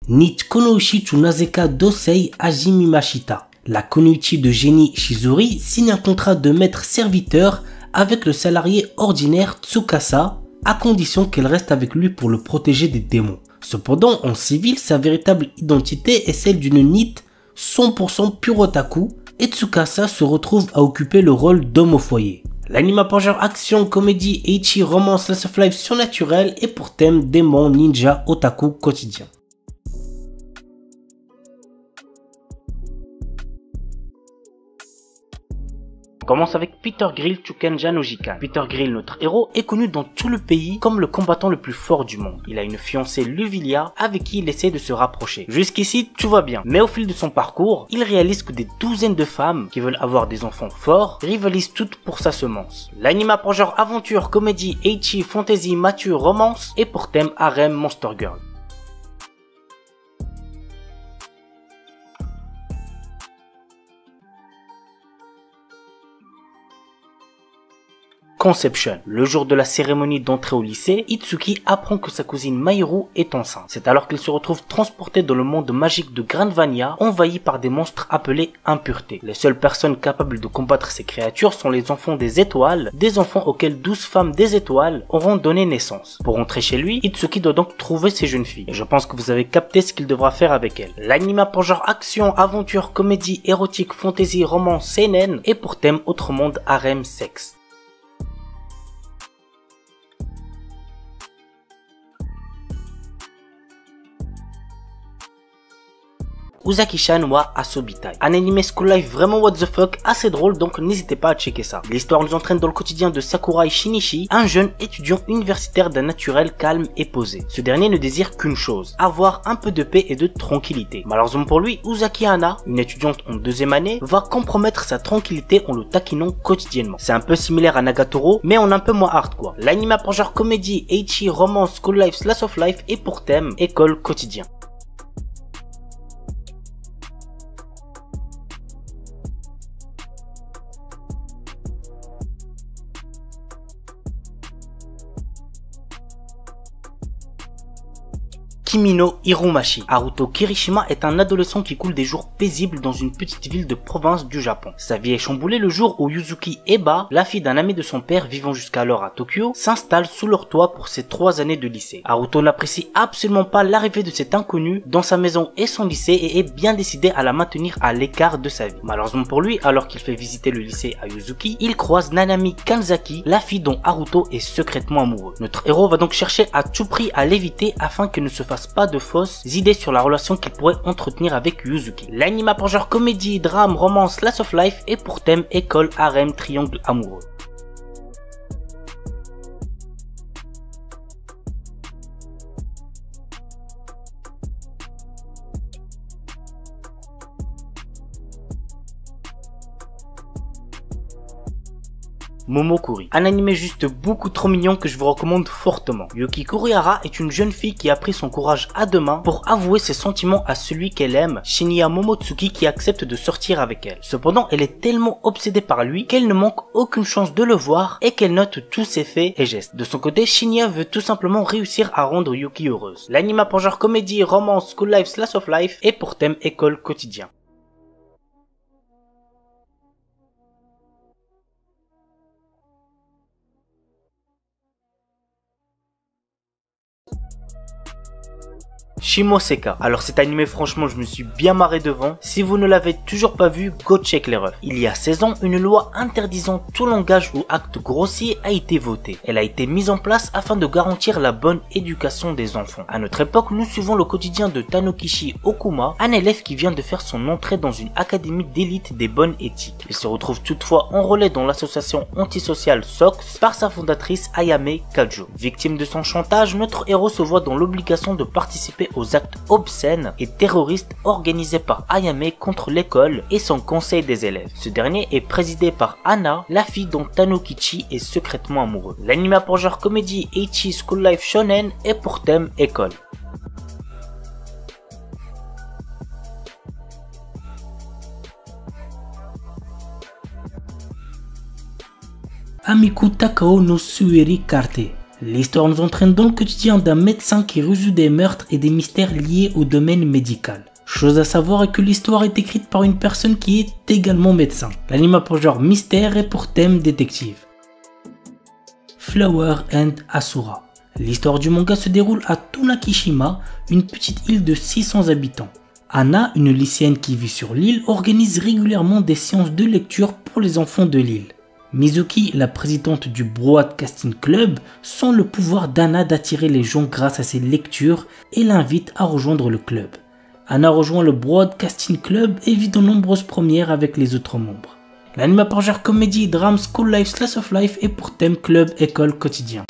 Ni Konoichi Tsunazeka Dosei Hajime Mashita. La Kunoichi de génie Shizuri signe un contrat de maître-serviteur avec le salarié ordinaire Tsukasa, à condition qu'elle reste avec lui pour le protéger des démons. Cependant, en civil, sa véritable identité est celle d'une NEET 100% pure otaku, et Tsukasa se retrouve à occuper le rôle d'homme au foyer. L'anime à genre action, comédie, ecchi, romance, slice of life surnaturel et pour thème démon, ninja, otaku quotidien. On commence avec Peter Grill Chukenja no Jikan. Peter Grill, notre héros, est connu dans tout le pays comme le combattant le plus fort du monde. Il a une fiancée Luvilia avec qui il essaie de se rapprocher. Jusqu'ici, tout va bien. Mais au fil de son parcours, il réalise que des douzaines de femmes qui veulent avoir des enfants forts rivalisent toutes pour sa semence. L'anime prend genre aventure, comédie, ecchi, fantasy, mature, romance et pour thème harem, monster girl. Conception. Le jour de la cérémonie d'entrée au lycée, Itsuki apprend que sa cousine Mahiru est enceinte. C'est alors qu'il se retrouve transporté dans le monde magique de Granvania, envahi par des monstres appelés impuretés. Les seules personnes capables de combattre ces créatures sont les enfants des étoiles, des enfants auxquels 12 femmes des étoiles auront donné naissance. Pour rentrer chez lui, Itsuki doit donc trouver ces jeunes filles. Et je pense que vous avez capté ce qu'il devra faire avec elles. L'anime pour genre action, aventure, comédie, érotique, fantasy, romance, seinen et pour thème autre monde, harem, sexe. Uzaki-chan wa Asobitai. Un anime school life vraiment what the fuck, assez drôle, donc n'hésitez pas à checker ça. L'histoire nous entraîne dans le quotidien de Sakurai Shinichi, un jeune étudiant universitaire d'un naturel calme et posé. Ce dernier ne désire qu'une chose, avoir un peu de paix et de tranquillité. Malheureusement pour lui, Uzaki Hana, une étudiante en deuxième année, va compromettre sa tranquillité en le taquinant quotidiennement. C'est un peu similaire à Nagatoro, mais en un peu moins hard quoi. L'anime pour genre comédie, ecchi, romance, school life, slice of life et pour thème, école quotidien. Kimi no Irumashi. Haruto Kirishima est un adolescent qui coule des jours paisibles dans une petite ville de province du Japon. Sa vie est chamboulée le jour où Yuzuki Eba, la fille d'un ami de son père vivant jusqu'alors à Tokyo, s'installe sous leur toit pour ses 3 années de lycée. Haruto n'apprécie absolument pas l'arrivée de cet inconnu dans sa maison et son lycée et est bien décidé à la maintenir à l'écart de sa vie. Malheureusement pour lui, alors qu'il fait visiter le lycée à Yuzuki, il croise Nanami Kanzaki, la fille dont Haruto est secrètement amoureux. Notre héros va donc chercher à tout prix à l'éviter afin qu'elle ne se fasse pas de fausses idées sur la relation qu'il pourrait entretenir avec Yuzuki. L'anime pour genre comédie, drame, romance, slice of life et pour thème école, harem, triangle amoureux. Momokuri, un animé juste beaucoup trop mignon que je vous recommande fortement. Yuki Kurihara est une jeune fille qui a pris son courage à deux mains pour avouer ses sentiments à celui qu'elle aime, Shinya Momotsuki, qui accepte de sortir avec elle. Cependant, elle est tellement obsédée par lui qu'elle ne manque aucune chance de le voir et qu'elle note tous ses faits et gestes. De son côté, Shinya veut tout simplement réussir à rendre Yuki heureuse. L'anime pour genre comédie, romance, school life, slice of life et pour thème école quotidien. Shimoseka. Alors cet animé, franchement, je me suis bien marré devant. Si vous ne l'avez toujours pas vu, go check les refs. Il y a 16 ans, une loi interdisant tout langage ou acte grossier a été votée. Elle a été mise en place afin de garantir la bonne éducation des enfants. À notre époque, nous suivons le quotidien de Tanokishi Okuma, un élève qui vient de faire son entrée dans une académie d'élite des bonnes éthiques. Il se retrouve toutefois enrôlé dans l'association antisociale SOX par sa fondatrice Ayame Kajo. Victime de son chantage, notre héros se voit dans l'obligation de participer aux actes obscènes et terroristes organisés par Ayame contre l'école et son conseil des élèves. Ce dernier est présidé par Hana, la fille dont Tanokichi est secrètement amoureux. L'anime pour genre comédie, ecchi, school life, shonen et pour thème école. Amiku Takao no Sueri Karte. L'histoire nous entraîne dans le quotidien d'un médecin qui résout des meurtres et des mystères liés au domaine médical. Chose à savoir est que l'histoire est écrite par une personne qui est également médecin. L'anime a pour genre mystère et pour thème détective. Flower and Asura. L'histoire du manga se déroule à Tunakishima, une petite île de 600 habitants. Anna, une lycéenne qui vit sur l'île, organise régulièrement des séances de lecture pour les enfants de l'île. Mizuki, la présidente du Broadcasting Club, sent le pouvoir d'Anna d'attirer les gens grâce à ses lectures et l'invite à rejoindre le club. Anna rejoint le Broadcasting Club et vit de nombreuses premières avec les autres membres. L'anime a pour genre comédie, drame, school life, slice of life et pour thème club, école, quotidien.